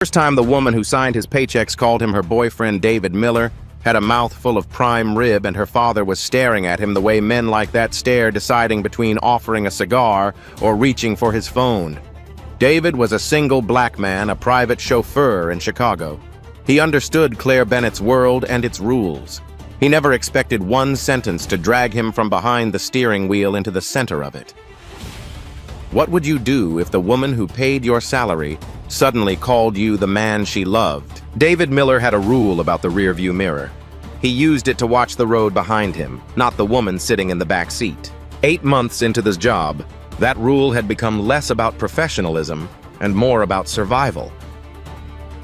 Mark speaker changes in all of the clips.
Speaker 1: First time the woman who signed his paychecks called him her boyfriend David Miller, had a mouth full of prime rib, and her father was staring at him the way men like that stare, deciding between offering a cigar or reaching for his phone. David was a single black man, a private chauffeur in Chicago. He understood Claire Bennett's world and its rules. He never expected one sentence to drag him from behind the steering wheel into the center of it. What would you do if the woman who paid your salary suddenly called you the man she loved? David Miller had a rule about the rearview mirror. He used it to watch the road behind him, not the woman sitting in the back seat. 8 months into this job, that rule had become less about professionalism and more about survival.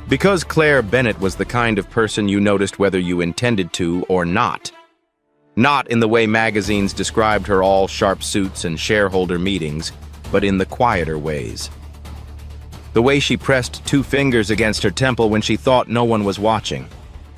Speaker 1: Because Claire Bennett was the kind of person you noticed whether you intended to or not. Not in the way magazines described her all-sharp suits and shareholder meetings, but in the quieter ways. The way she pressed 2 fingers against her temple when she thought no one was watching.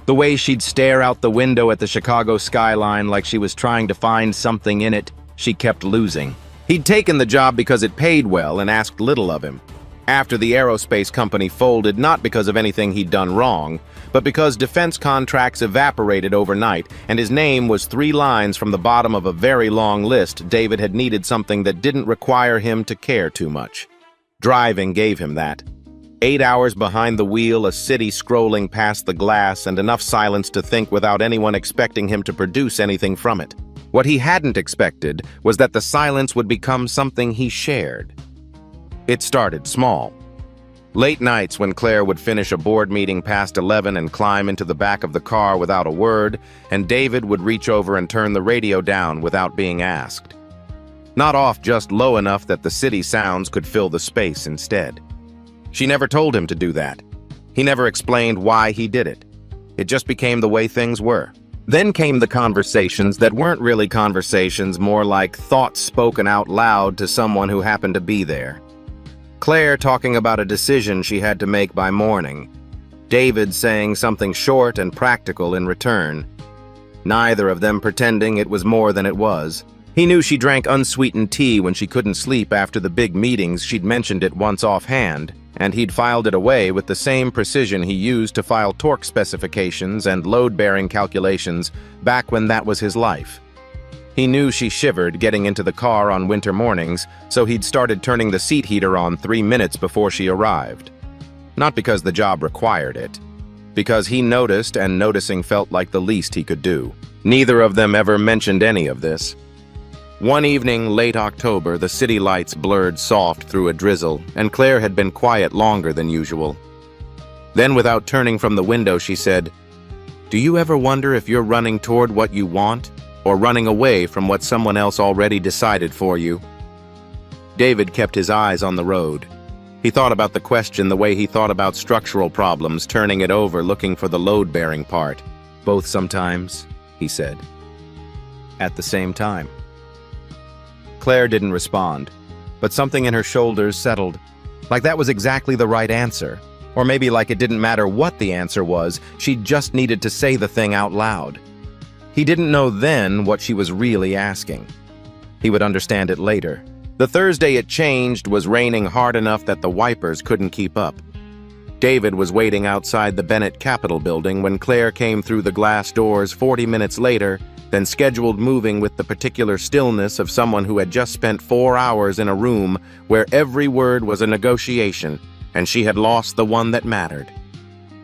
Speaker 1: The way she'd stare out the window at the Chicago skyline like she was trying to find something in it she kept losing. He'd taken the job because it paid well and asked little of him. After the aerospace company folded, not because of anything he'd done wrong, but because defense contracts evaporated overnight, and his name was 3 lines from the bottom of a very long list, David had needed something that didn't require him to care too much. Driving gave him that. 8 hours behind the wheel, a city scrolling past the glass, and enough silence to think without anyone expecting him to produce anything from it. What he hadn't expected was that the silence would become something he shared. It started small. Late nights when Claire would finish a board meeting past 11 and climb into the back of the car without a word, and David would reach over and turn the radio down without being asked. Not off just low enough that the city sounds could fill the space instead. She never told him to do that. He never explained why he did it. It just became the way things were. Then came the conversations that weren't really conversations, more like thoughts spoken out loud to someone who happened to be there. Claire talking about a decision she had to make by morning. David saying something short and practical in return. Neither of them pretending it was more than it was. He knew she drank unsweetened tea when she couldn't sleep after the big meetings. She'd mentioned it once offhand, and he'd filed it away with the same precision he used to file torque specifications and load-bearing calculations back when that was his life. He knew she shivered getting into the car on winter mornings, so he'd started turning the seat heater on 3 minutes before she arrived. Not because the job required it, because he noticed, and noticing felt like the least he could do. Neither of them ever mentioned any of this. One evening, late October, the city lights blurred soft through a drizzle, and Claire had been quiet longer than usual. Then, without turning from the window, she said, "Do you ever wonder if you're running toward what you want, or running away from what someone else already decided for you?" David kept his eyes on the road. He thought about the question the way he thought about structural problems, turning it over, looking for the load-bearing part. "Both sometimes," he said. "At the same time." Claire didn't respond, but something in her shoulders settled, like that was exactly the right answer. Or maybe like it didn't matter what the answer was, she just needed to say the thing out loud. He didn't know then what she was really asking. He would understand it later. The Thursday it changed was raining hard enough that the wipers couldn't keep up. David was waiting outside the Bennett Capitol building when Claire came through the glass doors 40 minutes later than scheduled, moving with the particular stillness of someone who had just spent 4 hours in a room where every word was a negotiation, and she had lost the one that mattered.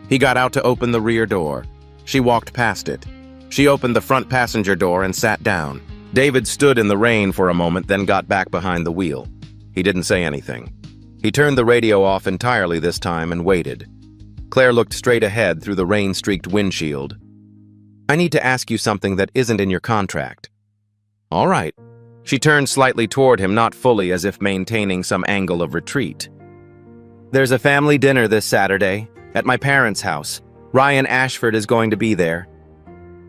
Speaker 1: He got out to open the rear door. She walked past it. She opened the front passenger door and sat down. David stood in the rain for a moment, then got back behind the wheel. He didn't say anything. He turned the radio off entirely this time and waited. Claire looked straight ahead through the rain-streaked windshield. "I need to ask you something that isn't in your contract." "All right." She turned slightly toward him, not fully, as if maintaining some angle of retreat. "There's a family dinner this Saturday at my parents' house. Ryan Ashford is going to be there."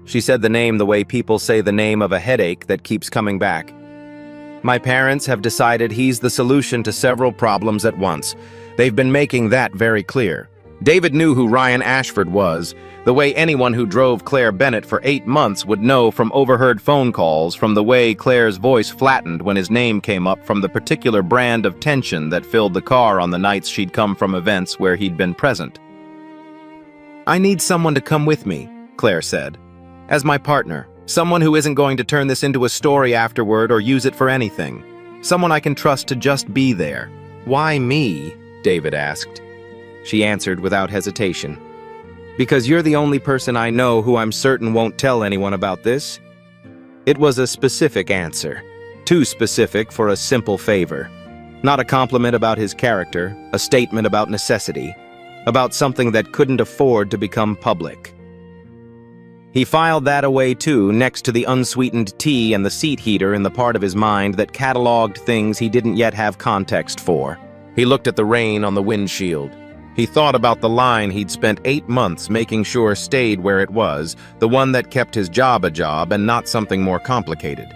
Speaker 1: She said the name the way people say the name of a headache that keeps coming back. "My parents have decided he's the solution to several problems at once. They've been making that very clear. David knew who Ryan Ashford was, the way anyone who drove Claire Bennett for 8 months would know from overheard phone calls, from the way Claire's voice flattened when his name came up, from the particular brand of tension that filled the car on the nights she'd come from events where he'd been present. "I need someone to come with me," Claire said. "As my partner. Someone who isn't going to turn this into a story afterward or use it for anything. Someone I can trust to just be there." "Why me?" David asked. She answered without hesitation. "Because you're the only person I know who I'm certain won't tell anyone about this." It was a specific answer. Too specific for a simple favor. Not a compliment about his character, a statement about necessity. About something that couldn't afford to become public. He filed that away too, next to the unsweetened tea and the seat heater in the part of his mind that cataloged things he didn't yet have context for. He looked at the rain on the windshield. He thought about the line he'd spent 8 months making sure stayed where it was, the one that kept his job a job and not something more complicated.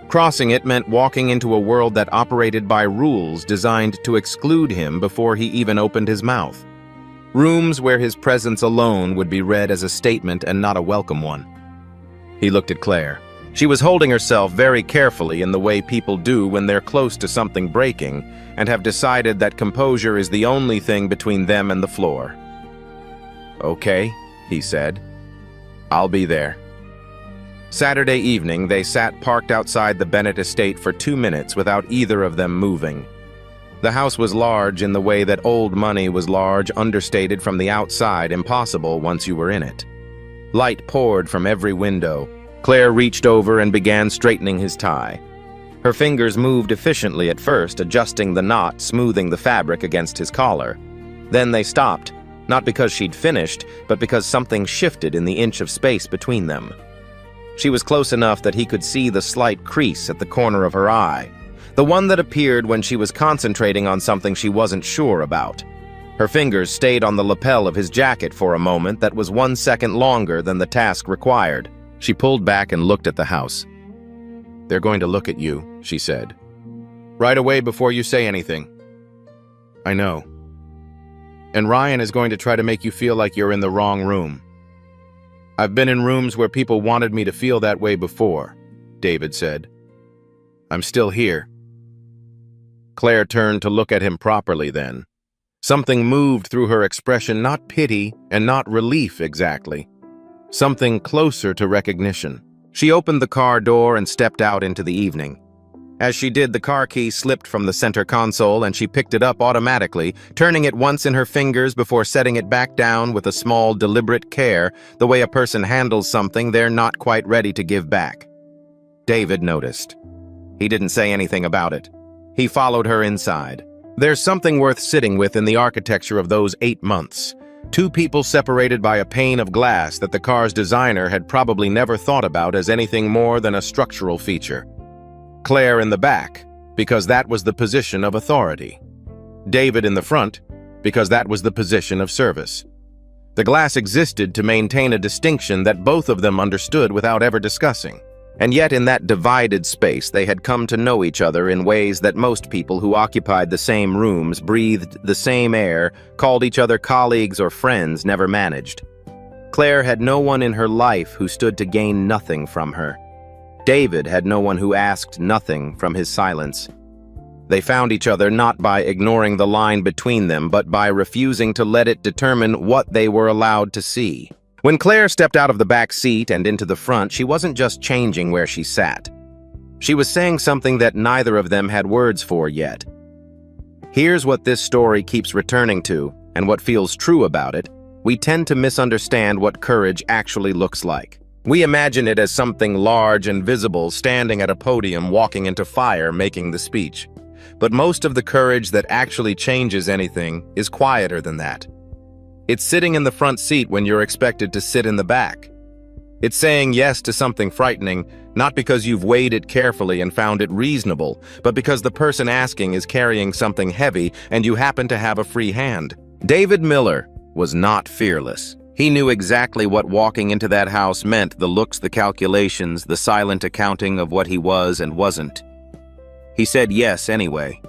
Speaker 1: Crossing it meant walking into a world that operated by rules designed to exclude him before he even opened his mouth. Rooms where his presence alone would be read as a statement and not a welcome one. He looked at Claire. She was holding herself very carefully in the way people do when they're close to something breaking and have decided that composure is the only thing between them and the floor. "Okay," he said. "I'll be there." Saturday evening, they sat parked outside the Bennett estate for 2 minutes without either of them moving. The house was large in the way that old money was large, understated from the outside, impossible once you were in it. Light poured from every window. Claire reached over and began straightening his tie. Her fingers moved efficiently at first, adjusting the knot, smoothing the fabric against his collar. Then they stopped, not because she'd finished, but because something shifted in the inch of space between them. She was close enough that he could see the slight crease at the corner of her eye. The one that appeared when she was concentrating on something she wasn't sure about. Her fingers stayed on the lapel of his jacket for a moment that was 1 second longer than the task required. She pulled back and looked at the house. "They're going to look at you," she said. "Right away before you say anything." "I know. And Ryan is going to try to make you feel like you're in the wrong room." "I've been in rooms where people wanted me to feel that way before," David said. "I'm still here." Claire turned to look at him properly then. Something moved through her expression, not pity and not relief exactly. Something closer to recognition. She opened the car door and stepped out into the evening. As she did, the car key slipped from the center console and she picked it up automatically, turning it once in her fingers before setting it back down with a small, deliberate care, the way a person handles something they're not quite ready to give back. David noticed. He didn't say anything about it. He followed her inside. There's something worth sitting with in the architecture of those 8 months. 2 people separated by a pane of glass that the car's designer had probably never thought about as anything more than a structural feature. Claire in the back, because that was the position of authority. David in the front, because that was the position of service. The glass existed to maintain a distinction that both of them understood without ever discussing. And yet in that divided space they had come to know each other in ways that most people who occupied the same rooms, breathed the same air, called each other colleagues or friends never managed. Claire had no one in her life who stood to gain nothing from her. David had no one who asked nothing from his silence. They found each other not by ignoring the line between them, but by refusing to let it determine what they were allowed to see. When Claire stepped out of the back seat and into the front, she wasn't just changing where she sat. She was saying something that neither of them had words for yet. Here's what this story keeps returning to, and what feels true about it. We tend to misunderstand what courage actually looks like. We imagine it as something large and visible, standing at a podium, walking into fire, making the speech. But most of the courage that actually changes anything is quieter than that. It's sitting in the front seat when you're expected to sit in the back. It's saying yes to something frightening, not because you've weighed it carefully and found it reasonable, but because the person asking is carrying something heavy and you happen to have a free hand. David Miller was not fearless. He knew exactly what walking into that house meant, the looks, the calculations, the silent accounting of what he was and wasn't. He said yes anyway.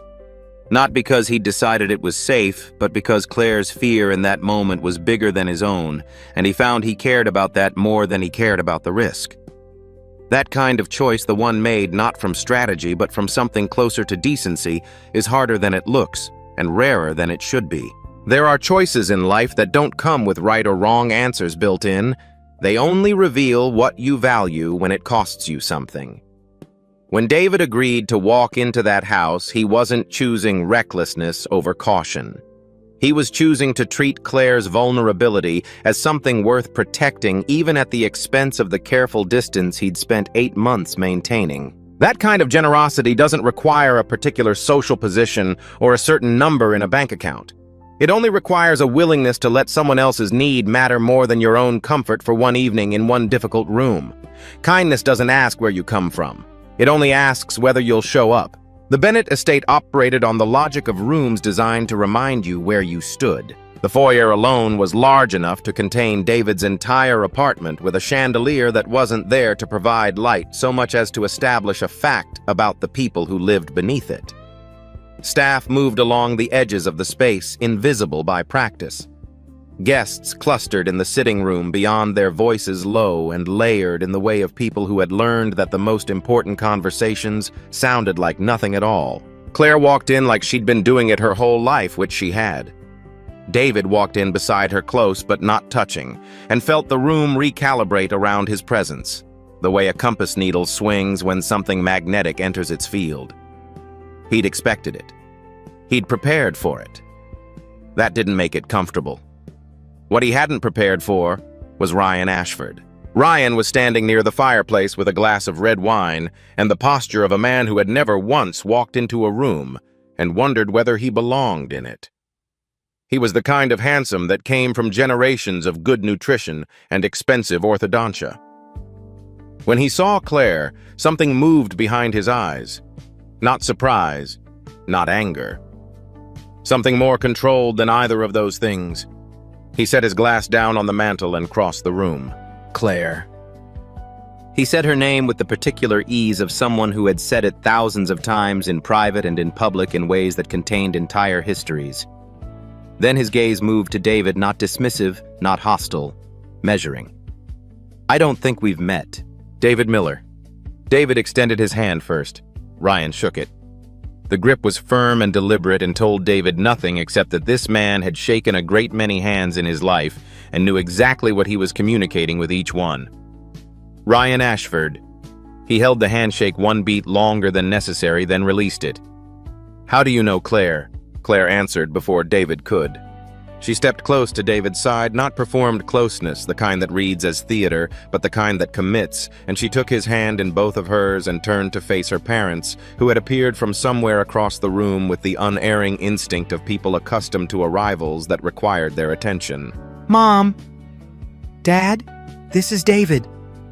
Speaker 1: Not because he'd decided it was safe, but because Claire's fear in that moment was bigger than his own, and he found he cared about that more than he cared about the risk. That kind of choice, the one made not from strategy but from something closer to decency, is harder than it looks, and rarer than it should be. There are choices in life that don't come with right or wrong answers built in. They only reveal what you value when it costs you something. When David agreed to walk into that house, he wasn't choosing recklessness over caution. He was choosing to treat Claire's vulnerability as something worth protecting, even at the expense of the careful distance he'd spent 8 months maintaining. That kind of generosity doesn't require a particular social position or a certain number in a bank account. It only requires a willingness to let someone else's need matter more than your own comfort for one evening in one difficult room. Kindness doesn't ask where you come from. It only asks whether you'll show up. The Bennett estate operated on the logic of rooms designed to remind you where you stood. The foyer alone was large enough to contain David's entire apartment, with a chandelier that wasn't there to provide light so much as to establish a fact about the people who lived beneath it. Staff moved along the edges of the space, invisible by practice. Guests clustered in the sitting room beyond, their voices low and layered in the way of people who had learned that the most important conversations sounded like nothing at all. Claire walked in like she'd been doing it her whole life, which she had. David walked in beside her, close but not touching, and felt the room recalibrate around his presence, the way a compass needle swings when something magnetic enters its field. He'd expected it. He'd prepared for it. That didn't make it comfortable. What he hadn't prepared for was Ryan Ashford. Ryan was standing near the fireplace with a glass of red wine and the posture of a man who had never once walked into a room and wondered whether he belonged in it. He was the kind of handsome that came from generations of good nutrition and expensive orthodontia. When he saw Claire, something moved behind his eyes. Not surprise, not anger. Something more controlled than either of those things. He set his glass down on the mantel and crossed the room. Claire. He said her name with the particular ease of someone who had said it thousands of times in private and in public in ways that contained entire histories. Then his gaze moved to David, not dismissive, not hostile, measuring. I don't think we've met. David Miller. David extended his hand first. Ryan shook it. The grip was firm and deliberate and told David nothing except that this man had shaken a great many hands in his life and knew exactly what he was communicating with each one. Ryan Ashford. He held the handshake one beat longer than necessary, then released it. How do you know Claire? Claire answered before David could. She stepped close to David's side, not performed closeness, the kind that reads as theater, but the kind that commits, and she took his hand in both of hers and turned to face her parents, who had appeared from somewhere across the room with the unerring instinct of people accustomed to arrivals that required their attention.
Speaker 2: Mom! Dad, this is David,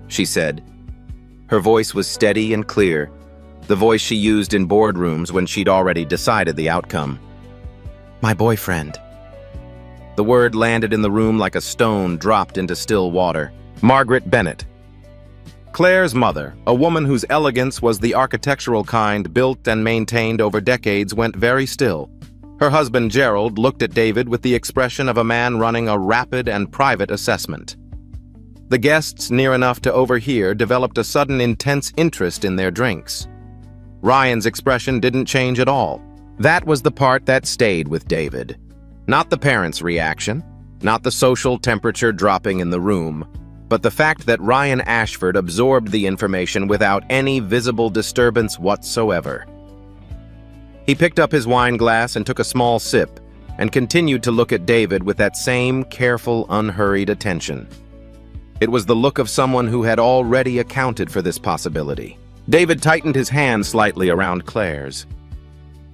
Speaker 1: she said. Her voice was steady and clear, the voice she used in boardrooms when she'd already decided the outcome. My boyfriend. The word landed in the room like a stone dropped into still water. Margaret Bennett. Claire's mother, a woman whose elegance was the architectural kind built and maintained over decades, went very still. Her husband Gerald looked at David with the expression of a man running a rapid and private assessment. The guests near enough to overhear developed a sudden intense interest in their drinks. Ryan's expression didn't change at all. That was the part that stayed with David. Not the parents' reaction, not the social temperature dropping in the room, but the fact that Ryan Ashford absorbed the information without any visible disturbance whatsoever. He picked up his wine glass and took a small sip, and continued to look at David with that same careful, unhurried attention. It was the look of someone who had already accounted for this possibility. David tightened his hand slightly around Claire's.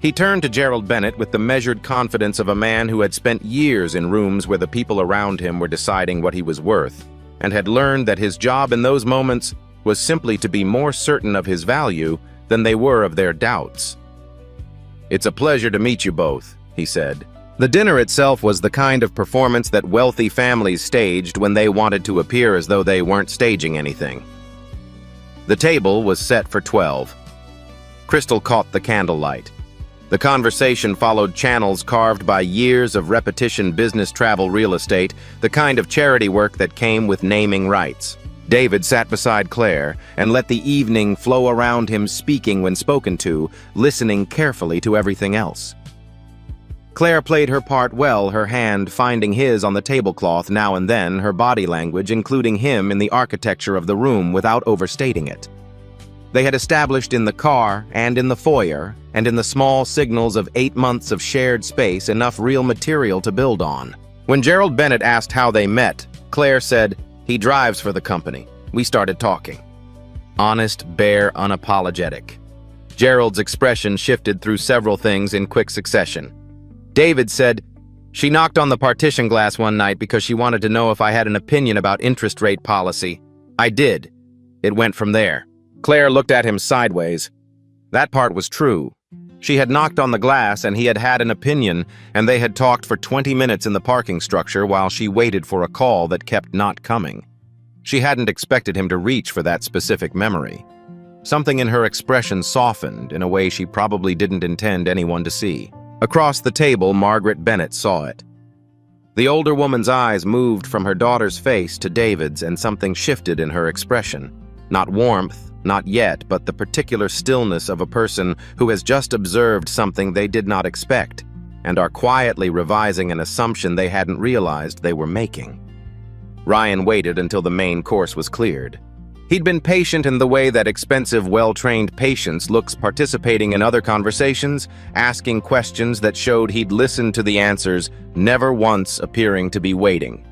Speaker 1: He turned to Gerald Bennett with the measured confidence of a man who had spent years in rooms where the people around him were deciding what he was worth, and had learned that his job in those moments was simply to be more certain of his value than they were of their doubts. It's a pleasure to meet you both, he said. The dinner itself was the kind of performance that wealthy families staged when they wanted to appear as though they weren't staging anything. The table was set for 12. Crystal caught the candlelight. The conversation followed channels carved by years of repetition business travel real estate, the kind of charity work that came with naming rights. David sat beside Claire and let the evening flow around him, speaking when spoken to, listening carefully to everything else. Claire played her part well, her hand finding his on the tablecloth now and then, her body language including him in the architecture of the room without overstating it. They had established in the car and in the foyer and in the small signals of 8 months of shared space enough real material to build on. When Gerald Bennett asked how they met, Claire said, "He drives for the company." We started talking. Honest, bare, unapologetic. Gerald's expression shifted through several things in quick succession. David said, "She knocked on the partition glass one night because she wanted to know if I had an opinion about interest rate policy. I did. It went from there." Claire looked at him sideways. That part was true. She had knocked on the glass and he had had an opinion, and they had talked for 20 minutes in the parking structure while she waited for a call that kept not coming. She hadn't expected him to reach for that specific memory. Something in her expression softened in a way she probably didn't intend anyone to see. Across the table, Margaret Bennett saw it. The older woman's eyes moved from her daughter's face to David's, and something shifted in her expression. Not warmth, not yet, but the particular stillness of a person who has just observed something they did not expect, and are quietly revising an assumption they hadn't realized they were making. Ryan waited until the main course was cleared. He'd been patient in the way that expensive, well-trained patience looks, participating in other conversations, asking questions that showed he'd listened to the answers, never once appearing to be waiting.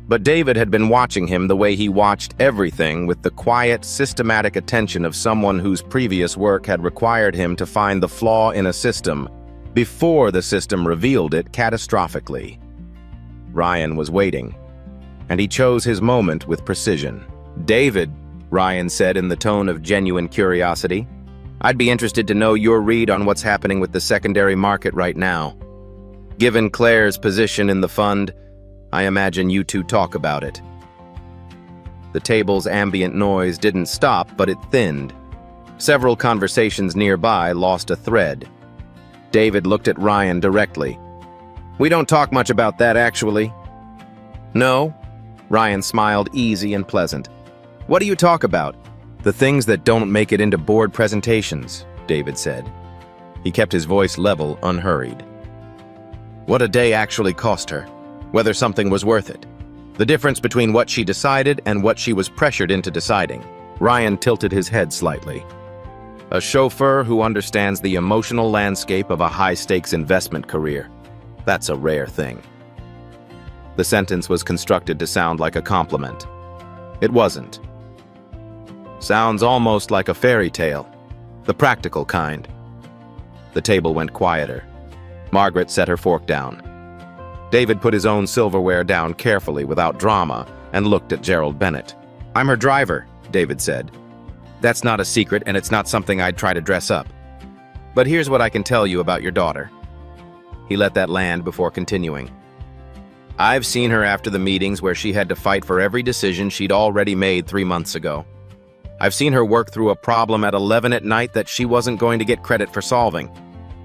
Speaker 1: But David had been watching him the way he watched everything, with the quiet, systematic attention of someone whose previous work had required him to find the flaw in a system before the system revealed it catastrophically. Ryan was waiting, and he chose his moment with precision. "David," Ryan said in the tone of genuine curiosity, "I'd be interested to know your read on what's happening with the secondary market right now. Given Claire's position in the fund, I imagine you two talk about it." The table's ambient noise didn't stop, but it thinned. Several conversations nearby lost a thread. David looked at Ryan directly. "We don't talk much about that, actually." "No?" Ryan smiled, easy and pleasant. "What do you talk about?" "The things that don't make it into board presentations," David said. He kept his voice level, unhurried. "What a day actually cost her. Whether something was worth it. The difference between what she decided and what she was pressured into deciding." Ryan tilted his head slightly. "A chauffeur who understands the emotional landscape of a high-stakes investment career. That's a rare thing." The sentence was constructed to sound like a compliment. It wasn't. "Sounds almost like a fairy tale. The practical kind." The table went quieter. Margaret set her fork down. David put his own silverware down carefully without drama and looked at Gerald Bennett. "I'm her driver," David said. "That's not a secret, and it's not something I'd try to dress up. But here's what I can tell you about your daughter." He let that land before continuing. "I've seen her after the meetings where she had to fight for every decision she'd already made 3 months ago. I've seen her work through a problem at 11 at night that she wasn't going to get credit for solving.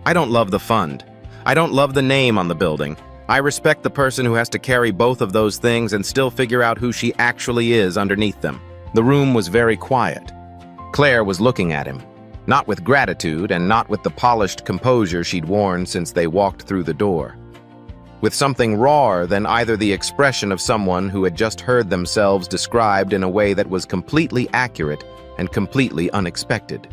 Speaker 1: I don't love the fund. I don't love the name on the building. I respect the person who has to carry both of those things and still figure out who she actually is underneath them." The room was very quiet. Claire was looking at him, not with gratitude and not with the polished composure she'd worn since they walked through the door. With something rawer than either the expression of someone who had just heard themselves described in a way that was completely accurate and completely unexpected.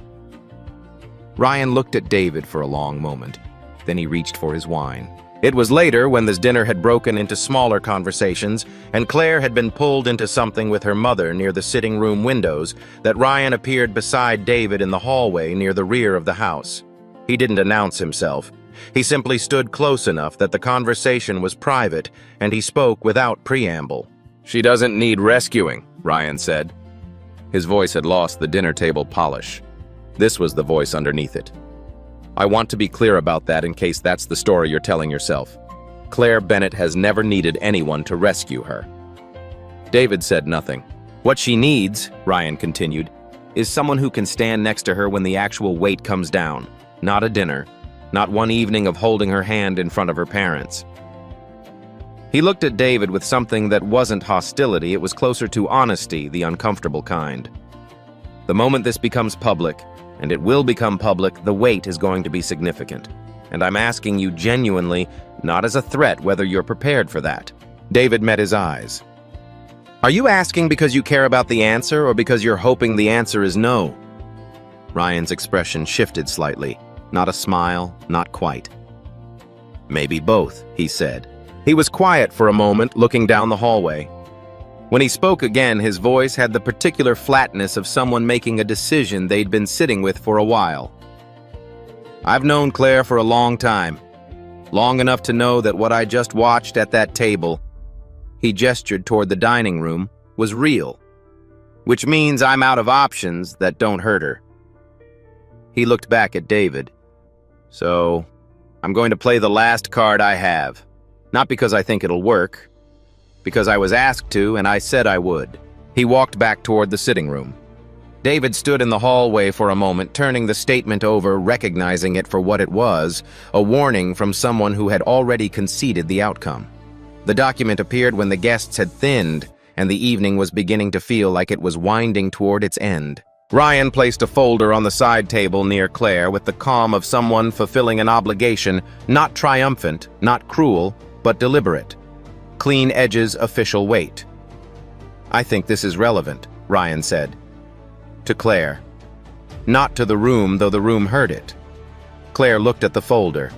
Speaker 1: Ryan looked at David for a long moment. Then he reached for his wine. It was later, when this dinner had broken into smaller conversations and Claire had been pulled into something with her mother near the sitting room windows, that Ryan appeared beside David in the hallway near the rear of the house. He didn't announce himself. He simply stood close enough that the conversation was private, and he spoke without preamble. "She doesn't need rescuing," Ryan said. His voice had lost the dinner table polish. This was the voice underneath it. "I want to be clear about that in case that's the story you're telling yourself. Claire Bennett has never needed anyone to rescue her." David said nothing. "What she needs," Ryan continued, "is someone who can stand next to her when the actual weight comes down. Not a dinner, not one evening of holding her hand in front of her parents. He looked at David with something that wasn't hostility, it was closer to honesty, the uncomfortable kind. The moment this becomes public, and it will become public, the weight is going to be significant. And I'm asking you genuinely, not as a threat, whether you're prepared for that. David met his eyes. Are you asking because you care about the answer, or because you're hoping the answer is no? Ryan's expression shifted slightly. Not a smile, not quite. Maybe both, he said. He was quiet for a moment, looking down the hallway. When he spoke again, his voice had the particular flatness of someone making a decision they'd been sitting with for a while. I've known Claire for a long time. Long enough to know that what I just watched at that table, he gestured toward the dining room, was real. Which means I'm out of options that don't hurt her. He looked back at David. So, I'm going to play the last card I have. Not because I think it'll work, because I was asked to and I said I would. He walked back toward the sitting room. David stood in the hallway for a moment, turning the statement over, recognizing it for what it was, a warning from someone who had already conceded the outcome. The document appeared when the guests had thinned, and the evening was beginning to feel like it was winding toward its end. Ryan placed a folder on the side table near Claire with the calm of someone fulfilling an obligation, not triumphant, not cruel, but deliberate. Clean edges, official weight. I think this is relevant, Ryan said. To Claire. Not to the room, though the room heard it. Claire looked at the folder.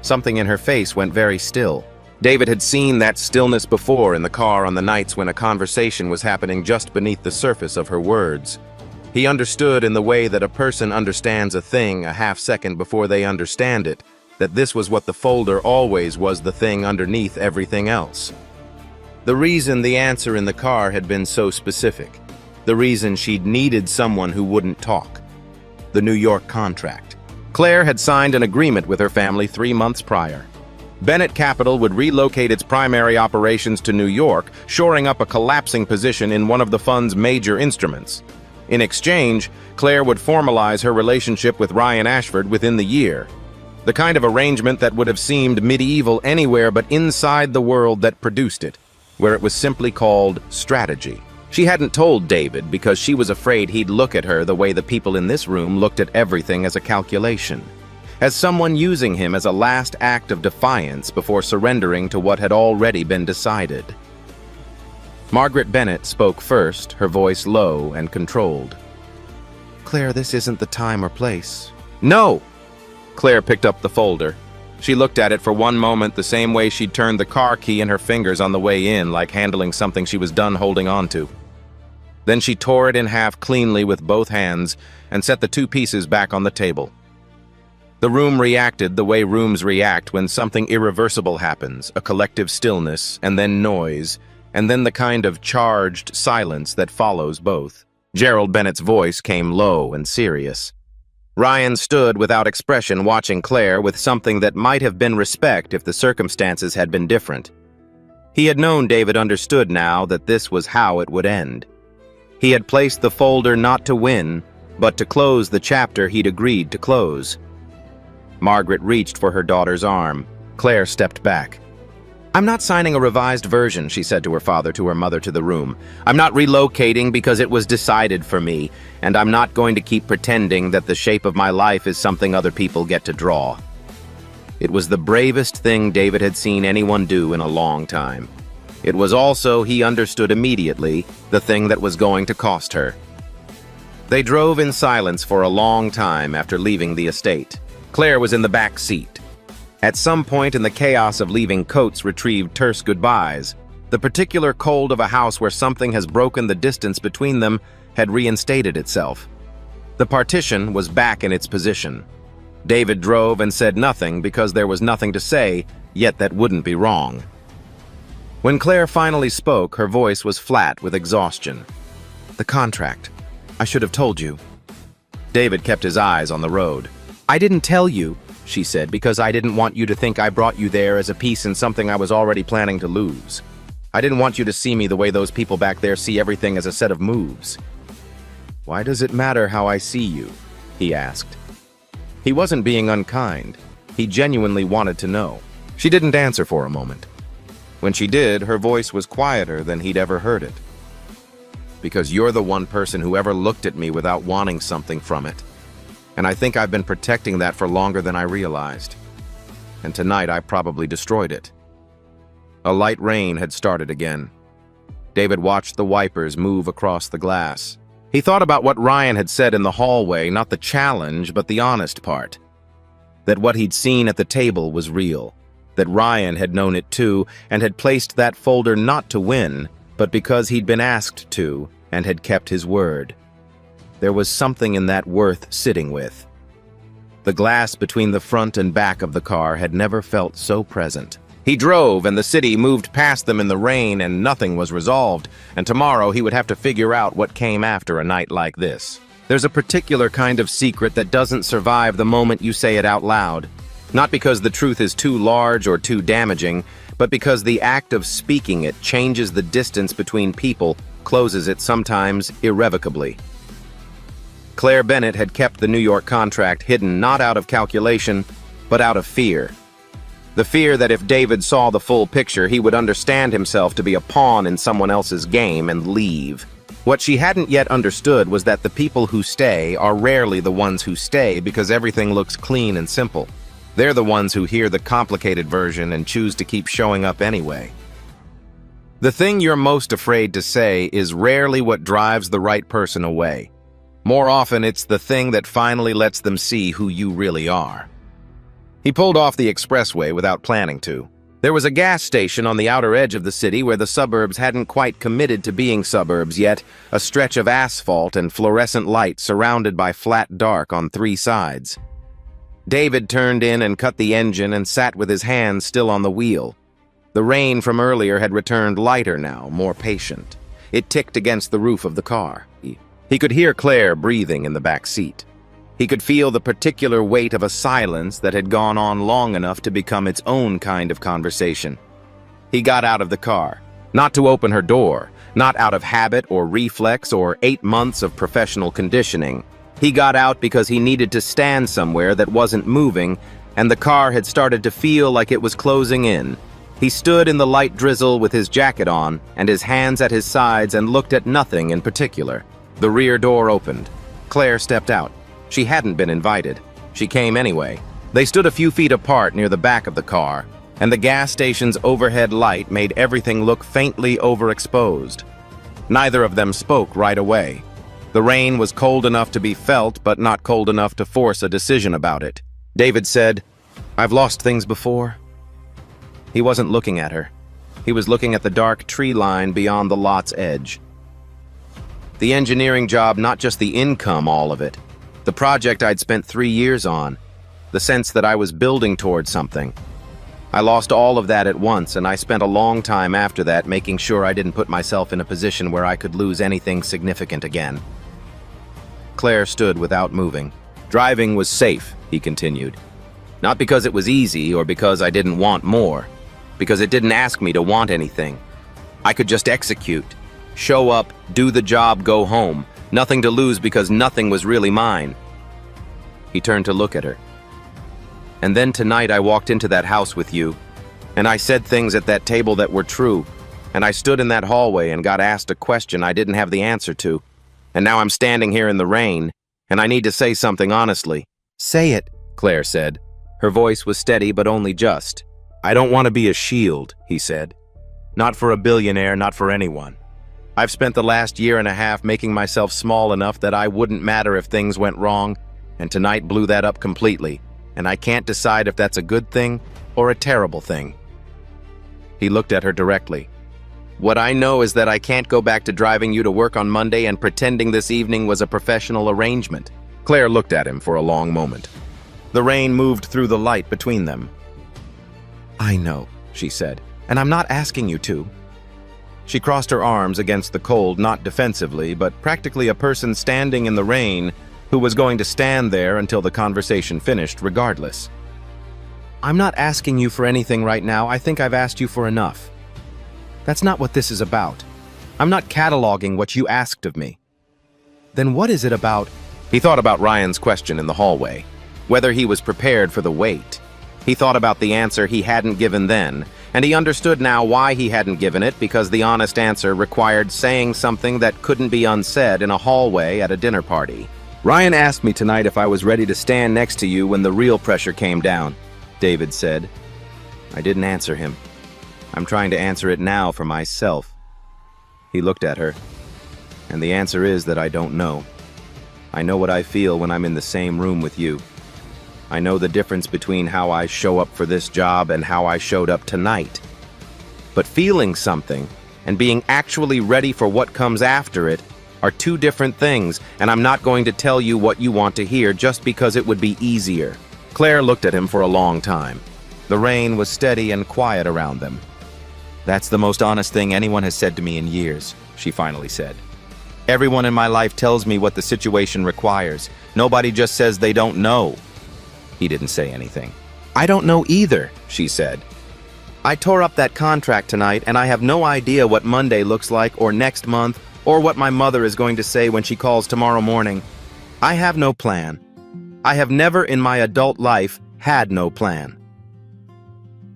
Speaker 1: Something in her face went very still. David had seen that stillness before in the car on the nights when a conversation was happening just beneath the surface of her words. He understood in the way that a person understands a thing a half second before they understand it, that this was what the folder always was, the thing underneath everything else. The reason the answer in the car had been so specific. The reason she'd needed someone who wouldn't talk. The New York contract. Claire had signed an agreement with her family 3 months prior. Bennett Capital would relocate its primary operations to New York, shoring up a collapsing position in one of the fund's major instruments. In exchange, Claire would formalize her relationship with Ryan Ashford within the year. The kind of arrangement that would have seemed medieval anywhere but inside the world that produced it, where it was simply called strategy. She hadn't told David because she was afraid he'd look at her the way the people in this room looked at everything as a calculation, as someone using him as a last act of defiance before surrendering to what had already been decided. Margaret Bennett spoke first, her voice low and controlled. Claire, this isn't the time or place. No! Claire picked up the folder. She looked at it for one moment the same way she'd turned the car key in her fingers on the way in, like handling something she was done holding on to. Then she tore it in half cleanly with both hands and set the 2 pieces back on the table. The room reacted the way rooms react when something irreversible happens, a collective stillness, and then noise, and then the kind of charged silence that follows both. Gerald Bennett's voice came low and serious. Ryan stood without expression, watching Claire with something that might have been respect if the circumstances had been different. He had known David understood now that this was how it would end. He had placed the folder not to win, but to close the chapter he'd agreed to close. Margaret reached for her daughter's arm. Claire stepped back. I'm not signing a revised version, she said to her father, to her mother, to the room. I'm not relocating because it was decided for me, and I'm not going to keep pretending that the shape of my life is something other people get to draw. It was the bravest thing David had seen anyone do in a long time. It was also, he understood immediately, the thing that was going to cost her. They drove in silence for a long time after leaving the estate. Claire was in the back seat. At some point in the chaos of leaving, Coates retrieved terse goodbyes. The particular cold of a house where something has broken the distance between them had reinstated itself. The partition was back in its position. David drove and said nothing because there was nothing to say, yet that wouldn't be wrong. When Claire finally spoke, her voice was flat with exhaustion. The contract. I should have told you. David kept his eyes on the road. I didn't tell you, she said, because I didn't want you to think I brought you there as a piece in something I was already planning to lose. I didn't want you to see me the way those people back there see everything as a set of moves. Why does it matter how I see you? He asked. He wasn't being unkind. He genuinely wanted to know. She didn't answer for a moment. When she did, her voice was quieter than he'd ever heard it. Because you're the one person who ever looked at me without wanting something from it. And I think I've been protecting that for longer than I realized. And tonight I probably destroyed it. A light rain had started again. David watched the wipers move across the glass. He thought about what Ryan had said in the hallway, not the challenge, but the honest part. That what he'd seen at the table was real. That Ryan had known it too, and had placed that folder not to win, but because he'd been asked to, and had kept his word. There was something in that worth sitting with. The glass between the front and back of the car had never felt so present. He drove, and the city moved past them in the rain, and nothing was resolved, and tomorrow he would have to figure out what came after a night like this. There's a particular kind of secret that doesn't survive the moment you say it out loud. Not because the truth is too large or too damaging, but because the act of speaking it changes the distance between people, closes it sometimes irrevocably. Claire Bennett had kept the New York contract hidden not out of calculation, but out of fear. The fear that if David saw the full picture, he would understand himself to be a pawn in someone else's game and leave. What she hadn't yet understood was that the people who stay are rarely the ones who stay because everything looks clean and simple. They're the ones who hear the complicated version and choose to keep showing up anyway. The thing you're most afraid to say is rarely what drives the right person away. More often, it's the thing that finally lets them see who you really are. He pulled off the expressway without planning to. There was a gas station on the outer edge of the city where the suburbs hadn't quite committed to being suburbs yet, a stretch of asphalt and fluorescent light surrounded by flat dark on three sides. David turned in and cut the engine and sat with his hands still on the wheel. The rain from earlier had returned lighter now, more patient. It ticked against the roof of the car. He could hear Claire breathing in the back seat. He could feel the particular weight of a silence that had gone on long enough to become its own kind of conversation. He got out of the car, not to open her door, not out of habit or reflex or 8 months of professional conditioning. He got out because he needed to stand somewhere that wasn't moving, and the car had started to feel like it was closing in. He stood in the light drizzle with his jacket on and his hands at his sides and looked at nothing in particular. The rear door opened. Claire stepped out. She hadn't been invited. She came anyway. They stood a few feet apart near the back of the car, and the gas station's overhead light made everything look faintly overexposed. Neither of them spoke right away. The rain was cold enough to be felt, but not cold enough to force a decision about it. David said, "I've lost things before." He wasn't looking at her. He was looking at the dark tree line beyond the lot's edge. The engineering job, not just the income, all of it. The project I'd spent 3 years on. The sense that I was building towards something. I lost all of that at once, and I spent a long time after that making sure I didn't put myself in a position where I could lose anything significant again. Claire stood without moving. Driving was safe, he continued. Not because it was easy or because I didn't want more. Because it didn't ask me to want anything. I could just execute. Show up, do the job, go home. Nothing to lose because nothing was really mine. He turned to look at her. And then tonight I walked into that house with you, and I said things at that table that were true, and I stood in that hallway and got asked a question I didn't have the answer to, and now I'm standing here in the rain, and I need to say something honestly.
Speaker 2: Say it,
Speaker 1: Claire said. Her voice was steady but only just. I don't want to be a shield, he said. Not for a billionaire, not for anyone. I've spent the last year and a half making myself small enough that I wouldn't matter if things went wrong, and tonight blew that up completely, and I can't decide if that's a good thing or a terrible thing. He looked at her directly. What I know is that I can't go back to driving you to work on Monday and pretending this evening was a professional arrangement. Claire looked at him for a long moment. The rain moved through the light between them. I know, she said, and I'm not asking you to. She crossed her arms against the cold, not defensively, but practically a person standing in the rain who was going to stand there until the conversation finished regardless. I'm not asking you for anything right now. I think I've asked you for enough. That's not what this is about. I'm not cataloging what you asked of me. Then what is it about? He thought about Ryan's question in the hallway, whether he was prepared for the wait. He thought about the answer he hadn't given then, and he understood now why he hadn't given it, because the honest answer required saying something that couldn't be unsaid in a hallway at a dinner party. "Ryan asked me tonight if I was ready to stand next to you when the real pressure came down," David said. I didn't answer him. I'm trying to answer it now for myself. He looked at her, and the answer is that I don't know. I know what I feel when I'm in the same room with you. I know the difference between how I show up for this job and how I showed up tonight. But feeling something and being actually ready for what comes after it are two different things, and I'm not going to tell you what you want to hear just because it would be easier. Claire looked at him for a long time. The rain was steady and quiet around them. "That's the most honest thing anyone has said to me in years," she finally said. "Everyone in my life tells me what the situation requires. Nobody just says they don't know." He didn't say anything. "I don't know either," she said. "I tore up that contract tonight, and I have no idea what Monday looks like, or next month, or what my mother is going to say when she calls tomorrow morning. I have no plan. I have never in my adult life had no plan."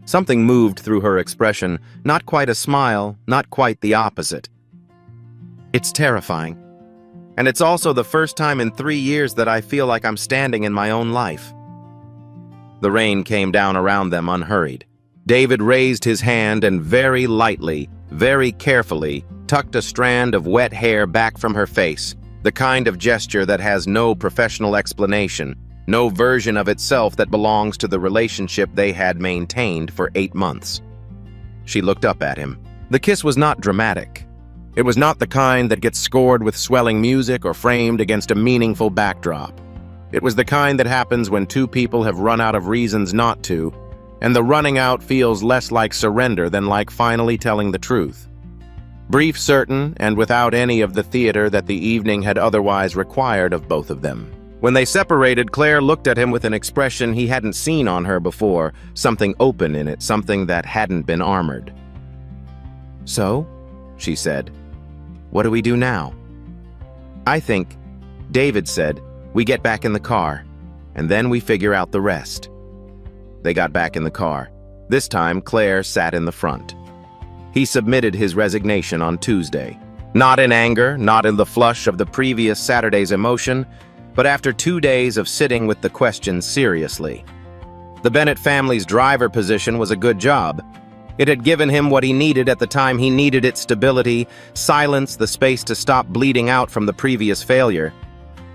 Speaker 1: Something moved through her expression, not quite a smile, not quite the opposite. "It's terrifying. And it's also the first time in 3 years that I feel like I'm standing in my own life." The rain came down around them unhurried. David raised his hand and very lightly, very carefully, tucked a strand of wet hair back from her face, the kind of gesture that has no professional explanation, no version of itself that belongs to the relationship they had maintained for 8 months. She looked up at him. The kiss was not dramatic. It was not the kind that gets scored with swelling music or framed against a meaningful backdrop. It was the kind that happens when two people have run out of reasons not to, and the running out feels less like surrender than like finally telling the truth. Brief, certain, and without any of the theater that the evening had otherwise required of both of them. When they separated, Claire looked at him with an expression he hadn't seen on her before, something open in it, something that hadn't been armored. "So," she said, "what do we do now?" "I think," David said, "we get back in the car, and then we figure out the rest." They got back in the car. This time, Claire sat in the front. He submitted his resignation on Tuesday. Not in anger, not in the flush of the previous Saturday's emotion, but after 2 days of sitting with the question seriously. The Bennett family's driver position was a good job. It had given him what he needed at the time he needed it: stability, silence, the space to stop bleeding out from the previous failure.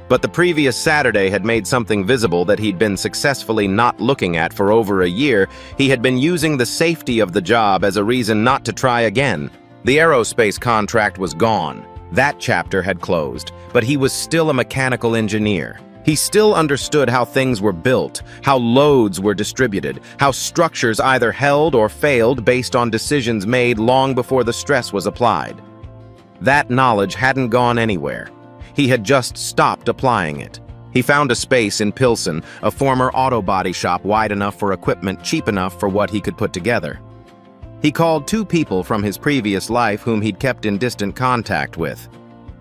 Speaker 1: But the previous Saturday had made something visible that he'd been successfully not looking at for over a year. He had been using the safety of the job as a reason not to try again. The aerospace contract was gone. That chapter had closed, but he was still a mechanical engineer. He still understood how things were built, how loads were distributed, how structures either held or failed based on decisions made long before the stress was applied. That knowledge hadn't gone anywhere. He had just stopped applying it. He found a space in Pilsen, a former auto body shop wide enough for equipment, cheap enough for what he could put together. He called 2 people from his previous life whom he'd kept in distant contact with.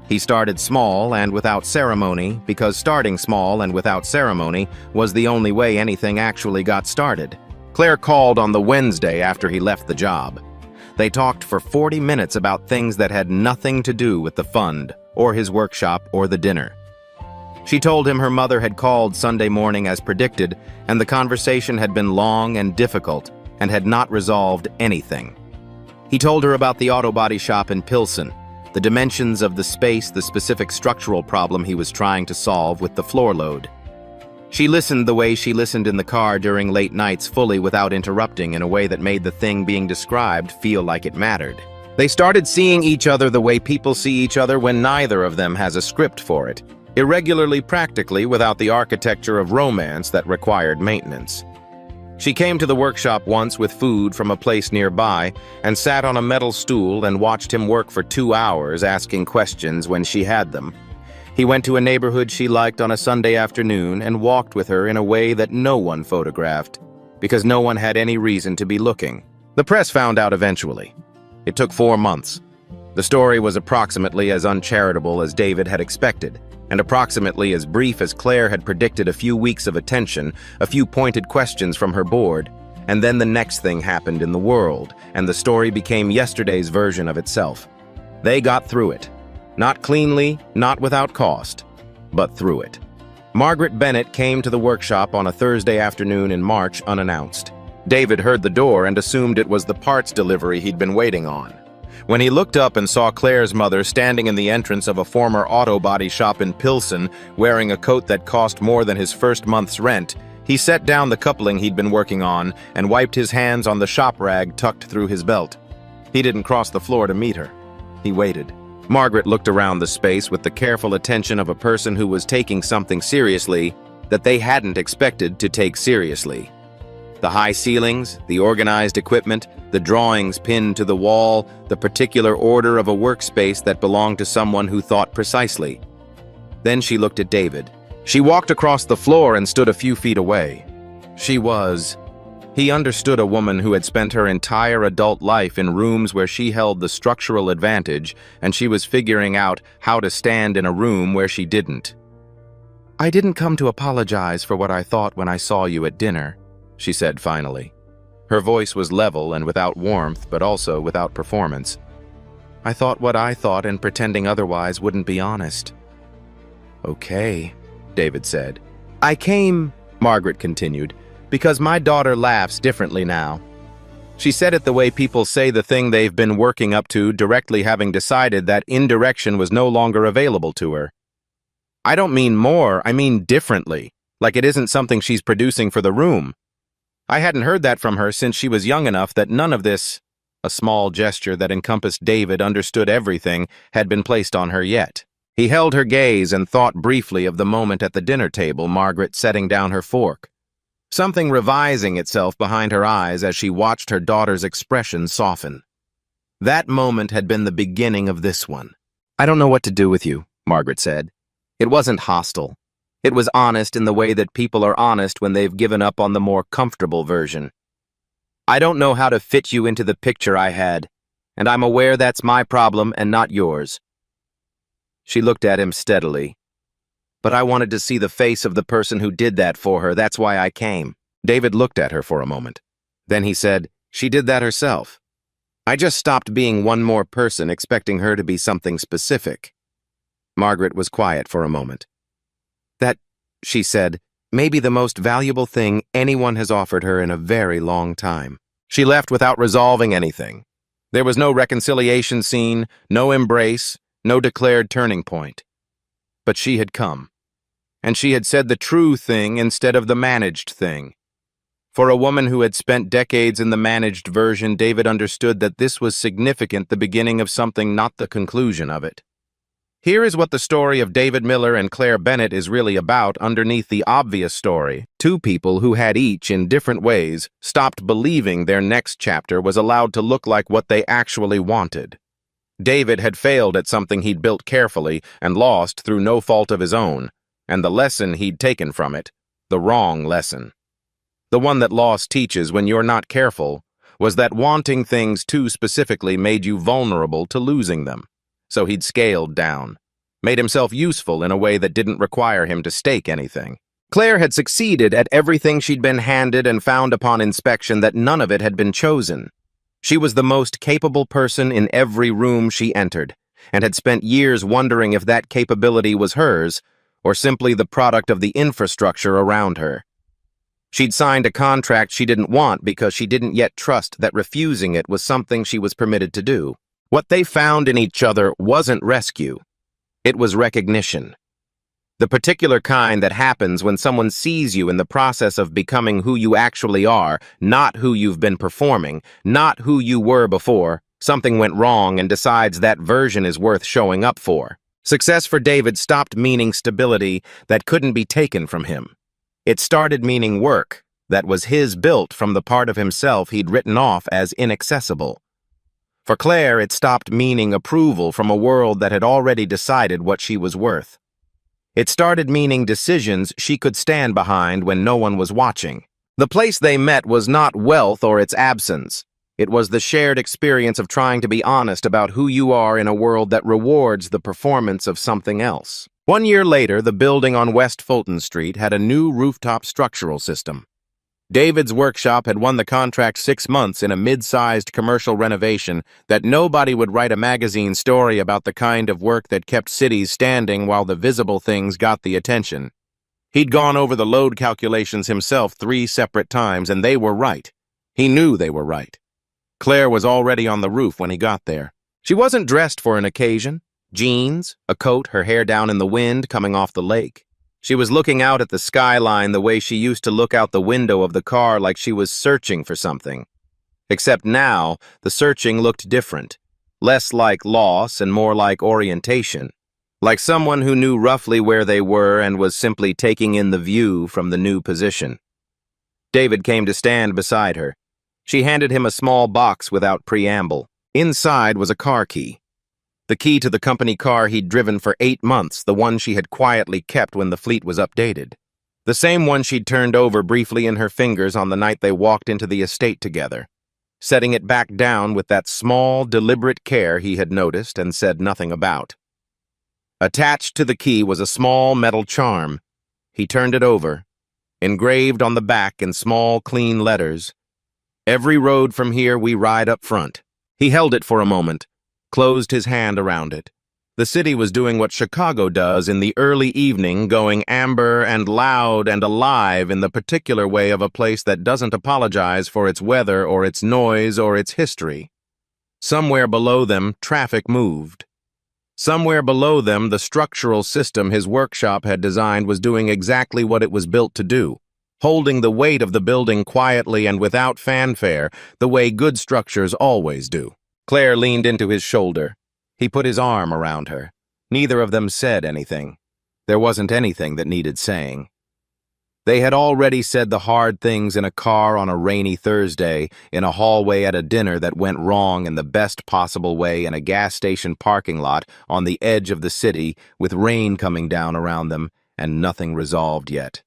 Speaker 1: He started small and without ceremony, because starting small and without ceremony was the only way anything actually got started. Claire called on the Wednesday after he left the job. They talked for 40 minutes about things that had nothing to do with the fund, or his workshop, or the dinner. She told him her mother had called Sunday morning as predicted, and the conversation had been long and difficult, and had not resolved anything. He told her about the auto body shop in Pilsen, the dimensions of the space, the specific structural problem he was trying to solve with the floor load. She listened the way she listened in the car during late nights, fully without interrupting, in a way that made the thing being described feel like it mattered. They started seeing each other the way people see each other when neither of them has a script for it, irregularly, practically, without the architecture of romance that required maintenance. She came to the workshop once with food from a place nearby and sat on a metal stool and watched him work for 2 hours, asking questions when she had them. He went to a neighborhood she liked on a Sunday afternoon and walked with her in a way that no one photographed, because no one had any reason to be looking. The press found out eventually. It took 4 months. The story was approximately as uncharitable as David had expected. and approximately as brief as Claire had predicted. A few weeks of attention, a few pointed questions from her board, and then the next thing happened in the world, and the story became yesterday's version of itself. They got through it. Not cleanly, not without cost, but through it. Margaret Bennett came to the workshop on a Thursday afternoon in March unannounced. David heard the door and assumed it was the parts delivery he'd been waiting on. When he looked up and saw Claire's mother standing in the entrance of a former auto body shop in Pilsen, wearing a coat that cost more than his first month's rent, he set down the coupling he'd been working on and wiped his hands on the shop rag tucked through his belt. He didn't cross the floor to meet her. He waited. Margaret looked around the space with the careful attention of a person who was taking something seriously that they hadn't expected to take seriously. The high ceilings, the organized equipment, the drawings pinned to the wall, the particular order of a workspace that belonged to someone who thought precisely. Then she looked at David. She walked across the floor and stood a few feet away. He understood a woman who had spent her entire adult life in rooms where she held the structural advantage, and she was figuring out how to stand in a room where she didn't. "I didn't come to apologize for what I thought when I saw you at dinner," she said finally. Her voice was level and without warmth, but also without performance. "I thought what I thought, and pretending otherwise wouldn't be honest." "Okay," David said. "I came," Margaret continued, "because my daughter laughs differently now." She said it the way people say the thing they've been working up to, directly having decided that indirection was no longer available to her. "I don't mean more, I mean differently, like it isn't something she's producing for the room. I hadn't heard that from her since she was young enough that none of this," a small gesture that encompassed David understood everything, "had been placed on her yet." He held her gaze and thought briefly of the moment at the dinner table, Margaret setting down her fork. Something revising itself behind her eyes as she watched her daughter's expression soften. That moment had been the beginning of this one. "I don't know what to do with you," Margaret said. It wasn't hostile. It was honest in the way that people are honest when they've given up on the more comfortable version. "I don't know how to fit you into the picture I had, and I'm aware that's my problem and not yours." She looked at him steadily. "But I wanted to see the face of the person who did that for her. That's why I came." David looked at her for a moment. Then he said, "She did that herself. I just stopped being one more person, expecting her to be something specific." Margaret was quiet for a moment. "That," she said, "may be the most valuable thing anyone has offered her in a very long time." She left without resolving anything. There was no reconciliation scene, no embrace, no declared turning point. But she had come. And she had said the true thing instead of the managed thing. For a woman who had spent decades in the managed version, David understood that this was significant, the beginning of something, not the conclusion of it. Here is what the story of David Miller and Claire Bennett is really about underneath the obvious story. Two people who had each, in different ways, stopped believing their next chapter was allowed to look like what they actually wanted. David had failed at something he'd built carefully and lost through no fault of his own, and the lesson he'd taken from it, the wrong lesson. The one that loss teaches when you're not careful was that wanting things too specifically made you vulnerable to losing them. So he'd scaled down, made himself useful in a way that didn't require him to stake anything. Claire had succeeded at everything she'd been handed and found upon inspection that none of it had been chosen. She was the most capable person in every room she entered, and had spent years wondering if that capability was hers, or simply the product of the infrastructure around her. She'd signed a contract she didn't want because she didn't yet trust that refusing it was something she was permitted to do. What they found in each other wasn't rescue. It was recognition. The particular kind that happens when someone sees you in the process of becoming who you actually are, not who you've been performing, not who you were before. Something went wrong and decides that version is worth showing up for. Success for David stopped meaning stability that couldn't be taken from him. It started meaning work that was his, built from the part of himself he'd written off as inaccessible. For Claire, it stopped meaning approval from a world that had already decided what she was worth. It started meaning decisions she could stand behind when no one was watching. The place they met was not wealth or its absence. It was the shared experience of trying to be honest about who you are in a world that rewards the performance of something else. 1 year later, the building on West Fulton Street had a new rooftop structural system. David's workshop had won the contract 6 months in a mid-sized commercial renovation that nobody would write a magazine story about the kind of work that kept cities standing while the visible things got the attention. He'd gone over the load calculations himself 3 separate times, and they were right. He knew they were right. Claire was already on the roof when he got there. She wasn't dressed for an occasion. Jeans, a coat, her hair down in the wind coming off the lake. She was looking out at the skyline the way she used to look out the window of the car, like she was searching for something. Except now, the searching looked different. Less like loss and more like orientation. Like someone who knew roughly where they were and was simply taking in the view from the new position. David came to stand beside her. She handed him a small box without preamble. Inside was a car key. The key to the company car he'd driven for 8 months, the one she had quietly kept when the fleet was updated. The same one she'd turned over briefly in her fingers on the night they walked into the estate together, setting it back down with that small, deliberate care he had noticed and said nothing about. Attached to the key was a small metal charm. He turned it over, engraved on the back in small, clean letters, "Every road from here we ride up front." He held it for a moment, closed his hand around it. The city was doing what Chicago does in the early evening, going amber and loud and alive in the particular way of a place that doesn't apologize for its weather or its noise or its history. Somewhere below them, traffic moved. Somewhere below them, the structural system his workshop had designed was doing exactly what it was built to do, holding the weight of the building quietly and without fanfare, the way good structures always do. Claire leaned into his shoulder. He put his arm around her. Neither of them said anything. There wasn't anything that needed saying. They had already said the hard things in a car on a rainy Thursday, in a hallway at a dinner that went wrong in the best possible way in a gas station parking lot on the edge of the city with rain coming down around them and nothing resolved yet.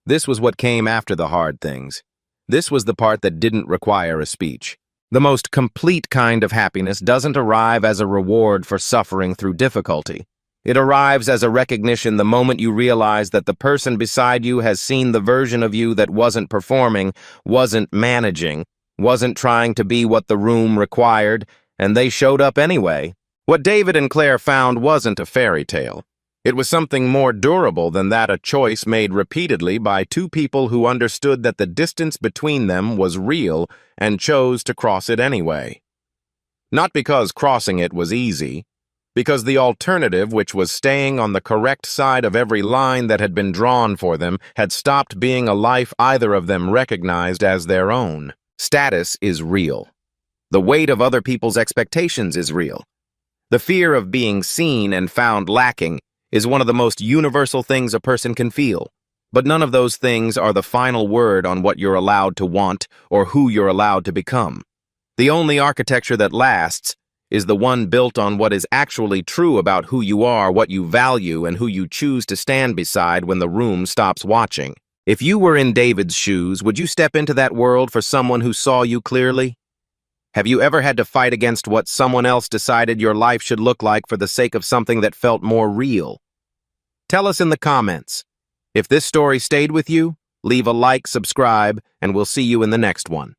Speaker 1: This was what came after the hard things. This was the part that didn't require a speech. The most complete kind of happiness doesn't arrive as a reward for suffering through difficulty. It arrives as a recognition the moment you realize that the person beside you has seen the version of you that wasn't performing, wasn't managing, wasn't trying to be what the room required, and they showed up anyway. What David and Claire found wasn't a fairy tale. It was something more durable than that, a choice made repeatedly by 2 people who understood that the distance between them was real and chose to cross it anyway. Not because crossing it was easy, because the alternative, which was staying on the correct side of every line that had been drawn for them, had stopped being a life either of them recognized as their own. Status is real. The weight of other people's expectations is real. The fear of being seen and found lacking is one of the most universal things a person can feel, but none of those things are the final word on what you're allowed to want or who you're allowed to become. The only architecture that lasts is the one built on what is actually true about who you are, what you value, and who you choose to stand beside when the room stops watching. If you were in David's shoes, would you step into that world for someone who saw you clearly? Have you ever had to fight against what someone else decided your life should look like for the sake of something that felt more real? Tell us in the comments. If this story stayed with you, leave a like, subscribe, and we'll see you in the next one.